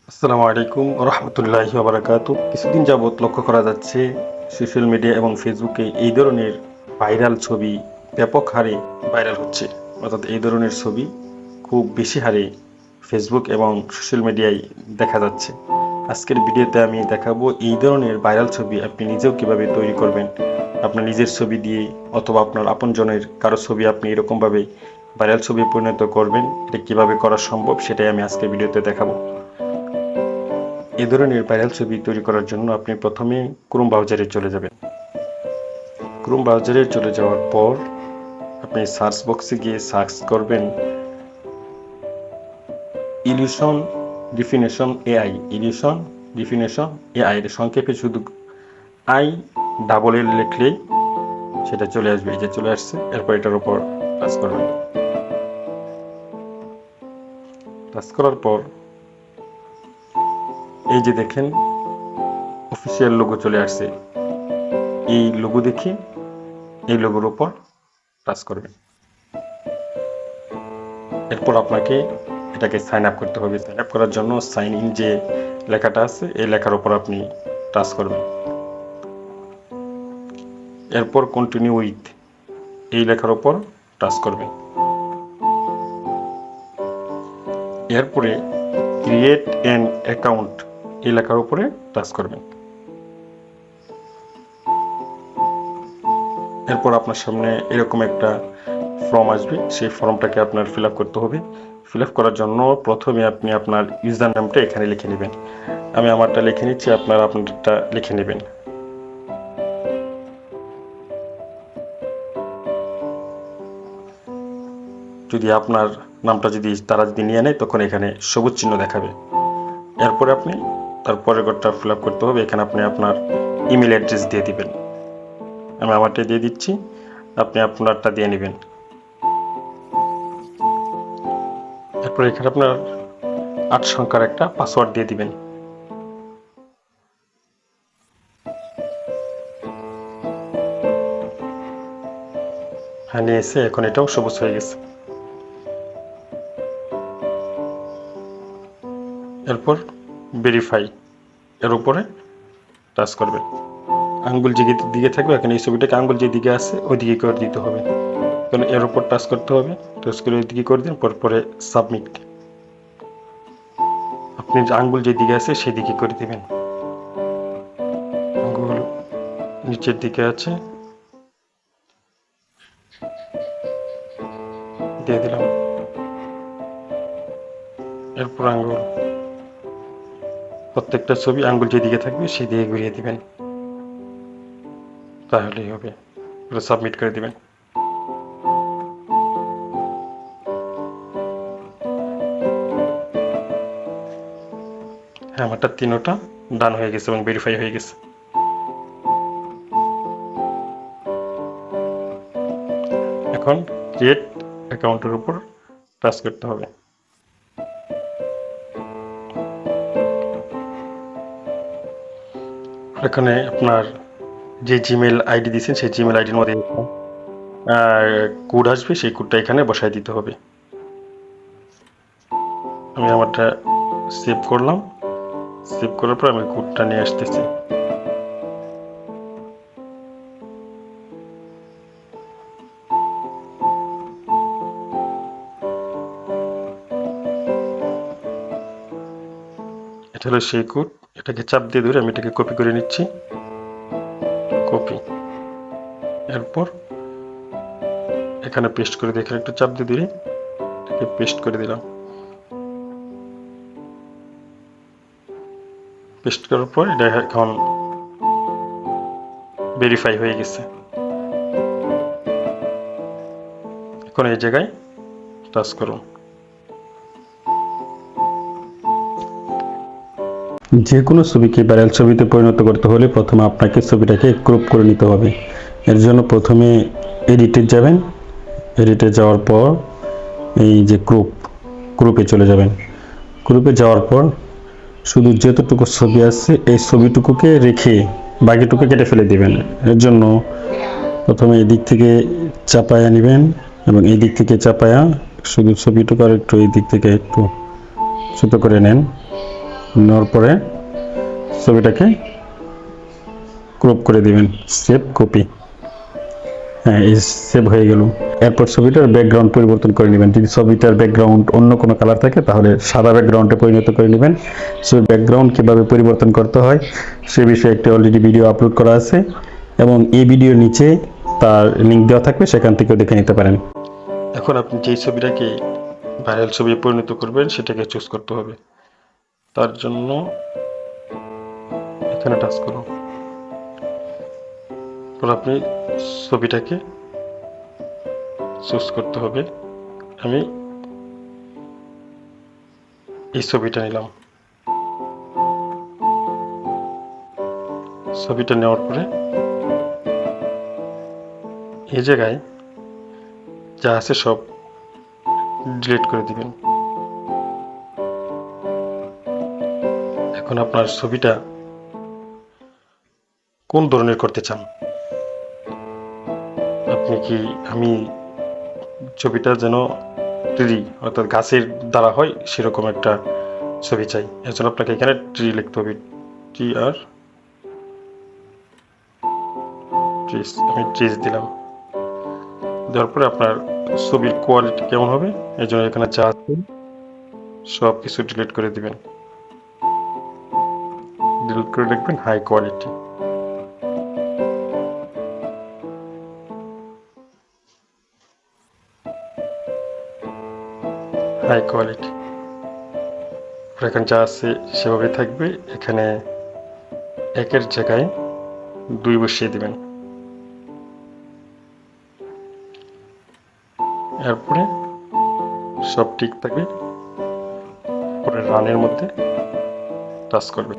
আসসালামু আলাইকুম রহমতুল্লাহি ওবারাকাতু। কিছুদিন যাবৎ লক্ষ্য করা যাচ্ছে সোশ্যাল মিডিয়া এবং ফেসবুকে এই ধরনের ভাইরাল ছবি ব্যাপক হারে ভাইরাল হচ্ছে। অর্থাৎ এই ধরনের ছবি খুব বেশি হারে ফেসবুক এবং সোশ্যাল মিডিয়ায় দেখা যাচ্ছে। আজকের ভিডিওতে আমি দেখাবো এই ধরনের ভাইরাল ছবি আপনি নিজেও কিভাবে তৈরি করবেন। আপনার নিজের ছবি দিয়ে অথবা আপনার আপনজনের কারো ছবি আপনি এরকমভাবে ভাইরাল ছবি পরিণত করবেন। এটা কিভাবে করা সম্ভব সেটাই আমি আজকের ভিডিওতে দেখাবো। এই ধরনের ভাইরাল ছবি তৈরি করার জন্য আপনি প্রথমে ক্রোম ব্রাউজারে চলে যাবেন। ক্রোম ব্রাউজারে চলে যাওয়ার পর আপনি সার্চ বক্সে গিয়ে সার্চ করবেন illusion definition AI. Illusion definition AI এর সংক্ষেপে শুধু আই ডাবল এল লিখলেই সেটা চলে আসবে। এই যে চলে আসছে। এরপর এটার উপর টাচ করবেন। টাচ করার পর এই যে দেখেন অফিসিয়াল লোগো চলে আসছে। এই লোগো দেখে এই লোগোর উপর টাচ করবেন। এরপর আপনাকে এটাকে সাইন আপ করতে হবে। সাইন আপ করার জন্য সাইন ইন যে লেখাটা আছে এই লেখার উপর আপনি টাচ করবেন। এরপর কন্টিনিউ উইথ এই লেখার উপর টাচ করবেন। এরপরে ক্রিয়েট অ্যান অ্যাকাউন্ট এই লেখার উপরে টাচ করবেন। এরপর আপনার সামনে এরকম একটা ফর্ম আসবে। সেই ফর্মটাকে আপনার ফিল আপ করতে হবে। ফিল আপ করার জন্য প্রথমে আপনি আপনার ইউজার নামটা এখানে লিখে নেবেন। আমি আমারটা লিখে নিচ্ছি, আপনারা আপনারটা লিখে নেবেন। যদি আপনার নামটা তারা নিয়ে নেয় তখন এখানে সবুজ চিহ্ন দেখাবে। এরপরে আপনি তারপরের ঘরটা ফিল আপ করতে হবে। এখানে আপনি আপনার ইমেল অ্যাড্রেস দিয়ে দিবেন। আমি আমারটা দিয়ে দিচ্ছি, আপনি আপনারটা দিয়ে নেবেন। এরপর এখানে আপনার 8 সংখ্যার একটা পাসওয়ার্ড দিয়ে দিবেন। হ্যাঁ, নিয়ে এসে এখন এটাও সবুজ হয়ে গেছে। এরপর ভেরিফাই এর উপরে টাচ করবেন। আঙ্গুল যে দিকে থাকবে, এখানে এই ছবিটাকে আঙ্গুল যে দিকে আছে ওই দিকে করে দিতে হবে। কারণ এর উপর টাচ করতে হবে। টাচ করে ওই দিকে করে দিন, পরে সাবমিট। আপনি আঙ্গুল যে দিকে আছে সেই দিকে করে দিবেন। আঙ্গুল নিচের দিকে আছে, দিয়ে দিলাম। এরপর আঙ্গুল প্রত্যেকটা ছবি আঙ্গুল যে দিকে থাকবে সেই দিকে ঘুরিয়ে দিবেন, তাহলেই হবে। সাবমিট করে দিবেন। হ্যাঁ, আমারটা তিনোটা ডান হয়ে গেছে এবং ভেরিফাই হয়ে গেছে। এখন ক্রিয়েট অ্যাকাউন্টের উপর টাচ করতে হবে। এখানে আপনার যে জিমেল আইডি দিয়েছেন সেই জিমেল আইডির মধ্যে কোড আসবে, সেই কোডটা এখানে বসায় দিতে হবে। আমি আমারটা সেভ করলাম। সেভ করার পর আমি কোডটা নিয়ে আসতেছি। এটা হলো সেই কোড। এটাকে চাপ দিয়ে ধরে আমি এটাকে কপি করে নিচ্ছি। কপি। এরপর এখানে পেস্ট করে দিয়ে এখানে একটু চাপ দিয়ে ধরে এটাকে পেস্ট করে দিলাম। পেস্ট করার পর এটা এখন ভেরিফাই হয়ে গেছে। এখন এই জায়গায় টাচ করুন। যে কোনো ছবিকে ভাইরাল ছবিতে পরিণত করতে হলে প্রথমে আপনাকে ছবিটাকে ক্রপ করে নিতে হবে। এর জন্য প্রথমে এডিটে যাবেন। এডিটে যাওয়ার পর এই যে গ্রুপে চলে যাবেন। গ্রুপে যাওয়ার পর শুধু যতটুকু ছবি আছে এই ছবিটুকুকে রেখে বাকিটুকু কেটে ফেলে দিবেন। এর জন্য প্রথমে এই দিক থেকে চাপায়া নেবেন এবং এই দিক থেকে চাপায়া শুধু ছবিটুকু আর একটু এই দিক থেকে একটু ছোট করে নেন। নেওয়ার পরে ছবিটাকে ক্রপ করে দিবেন, সেভ কপি। হ্যাঁ, এই সেভ হয়ে গেল। এরপর ছবিটার ব্যাকগ্রাউন্ড পরিবর্তন করে নেবেন। যদি ছবিটার ব্যাকগ্রাউন্ড অন্য কোনো কালার থাকে তাহলে সাদা ব্যাকগ্রাউন্ডে পরিণত করে নেবেন। ছবির ব্যাকগ্রাউন্ড কীভাবে পরিবর্তন করতে হয় সে বিষয়ে একটি অলরেডি ভিডিও আপলোড করা আছে এবং এই ভিডিওর নিচে তার লিঙ্ক দেওয়া থাকবে, সেখান থেকেও দেখে নিতে পারেন। এখন আপনি যেই ছবিটাকে ভাইরাল ছবি পরিণত করবেন সেটাকে চুজ করতে হবে। তার জন্য এখানে টাচ করুন। আপনি ছবিটাকে চুজ করতে হবে। আমি এই ছবিটা নিলাম। ছবিটা নেওয়ার পরে এই জায়গায় যা আছে সব ডিলিট করে দিবেন। এখন আপনার ছবিটা কোন ধরনের করতে চান? আপনি কি আমি ছবিটা যেন ট্রি অর্থাৎ গাছের দ্বারা হয় সেরকম একটা ছবি চাই। এর জন্য আপনাকে এখানে ট্রি লিখতে হবে। টি আর ট্রিস, আমি ট্রিস দিলাম। দেওয়ার পরে আপনার ছবির কোয়ালিটি কেমন হবে এই জন্য এখানে যা আছে সব কিছু ডিলিট করে দিবেন। ডিলিট করে লিখবেন হাই কোয়ালিটি। হাই কোয়ালিটি এখানে যা আছে সেভাবে থাকবে। এখানে একের জায়গায় 2 বসিয়ে দিবেন। এরপরে সব ঠিক থাকবে, পরে রানের মধ্যে টাচ করবে।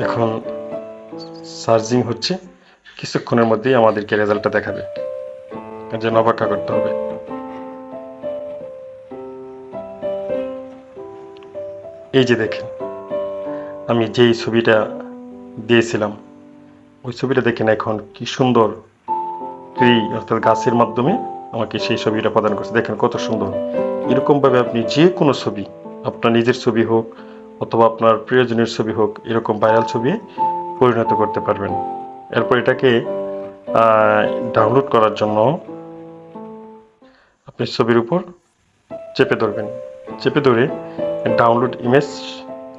এখন সার্চিং হচ্ছে, কিছুক্ষণের মধ্যেই আমাদেরকে রেজাল্টটা দেখাবে, এর জন্য অপেক্ষা করতে হবে। এই যে দেখেন, আমি যেই ছবিটা দিয়েছিলাম ওই ছবিটা দেখেন এখন কি সুন্দর ট্রি অর্থাৎ গাছের মাধ্যমে আমাকে সেই ছবিটা প্রদান করছে। দেখেন কত সুন্দর। এরকমভাবে আপনি যে কোনো ছবি, আপনার নিজের ছবি হোক অথবা আপনার প্রিয়জনের ছবি হোক, এরকম ভাইরাল ছবি পরিণত করতে পারবেন। এরপর এটাকে ডাউনলোড করার জন্য আপনি ছবির উপর চেপে ধরবেন। চেপে ধরে ডাউনলোড ইমেজ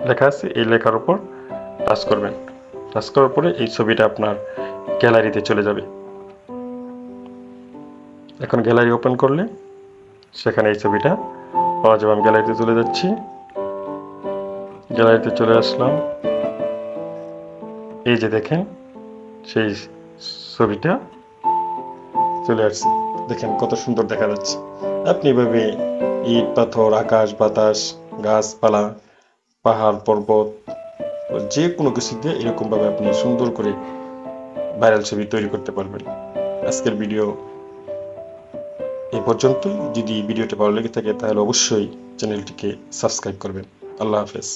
লেখা আছে, এই লেখার উপর টাচ করবেন। টাচ করার পরে এই ছবিটা আপনার গ্যালারিতে চলে যাবে। এখন গ্যালারি ওপেন করলে সেখানে এই ছবিটা পাওয়া যাবে। আমি গ্যালারিতে চলে যাচ্ছি। গ্যালারিতে চলে আসলাম। এই যে দেখেন সেই ছবিটা চলে আসছে। দেখেন কত সুন্দর দেখা যাচ্ছে। আপনি এভাবে ইট পাথর, আকাশ বাতাস, গাছপালা, পাহাড় পর্বত, যে কোনো কিছু দিয়ে এরকমভাবে আপনি সুন্দর করে ভাইরাল ছবি তৈরি করতে পারবেন। আজকের ভিডিও এই পর্যন্তই। যদি ভিডিওটা ভালো লেগে থাকে তাহলে অবশ্যই চ্যানেলটিকে সাবস্ক্রাইব করবেন। আল্লাহ হাফেজ।